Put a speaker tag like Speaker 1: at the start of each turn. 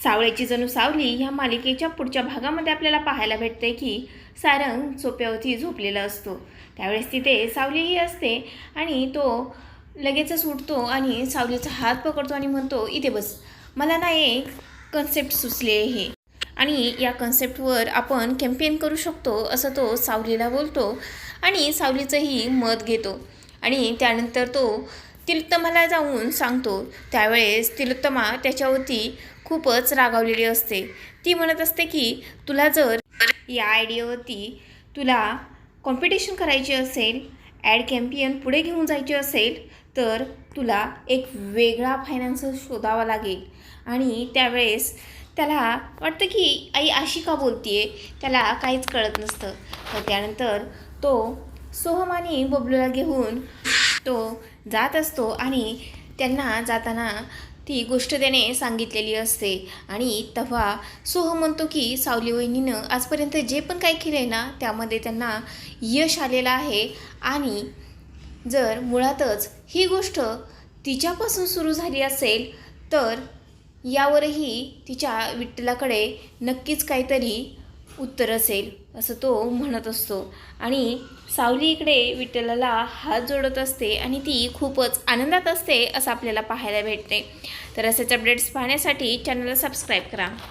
Speaker 1: सावळ्याची जणू सावली ह्या मालिकेच्या पुढच्या भागामध्ये आपल्याला पाहायला भेटते की सारंग सोप्यावरती झोपलेला असतो. त्यावेळेस तिथे सावलीही असते आणि तो लगेचच उठतो आणि सावलीचा हात पकडतो आणि म्हणतो, इथे बस, मला ना एक कन्सेप्ट सुचले आहे आणि या कन्सेप्टवर आपण कॅम्पेन करू शकतो, असं तो सावलीला बोलतो आणि सावलीचंही मत घेतो. आणि त्यानंतर तो तिलोत्तमाला जाऊन सांगतो. त्यावेळेस तिलोत्तमा त्याच्यावरती खूपच रागावलेली असते. ती म्हणत असते की तुला जर या आयडियावरती तुला कॉम्पिटिशन करायची असेल, ॲड कॅम्पियन पुढे घेऊन जायचे असेल, तर तुला एक वेगळा फायनान्स शोधावा लागेल. आणि त्यावेळेस त्याला वाटतं की आई अशी का बोलते आहे, त्याला काहीच कळत नसतं. तर त्यानंतर तो सोहम आणि बबलूला घेऊन तो जात असतो आणि त्यांना जाताना ती गोष्ट त्याने सांगितलेली असते. आणि तेव्हा सोहम म्हणतो की सावली वहिनीनं आजपर्यंत जे पण काही केलं आहे ना, त्यामध्ये त्यांना यश आलेलं आहे आणि जर मुळातच ही गोष्ट तिच्यापासून सुरू झाली असेल तर यावरही तिच्या विठ्ठलाकडे नक्कीच काहीतरी उत्तर असेल, असं तो म्हणत असतो. आणि सावली इकडे विठ्ठलाला हात जोडत असते आणि ती खूपच आनंदात असते, असं आपल्याला पाहायला भेटते. तर असेच अपडेट्स पाहण्यासाठी चॅनलला सबस्क्राईब करा.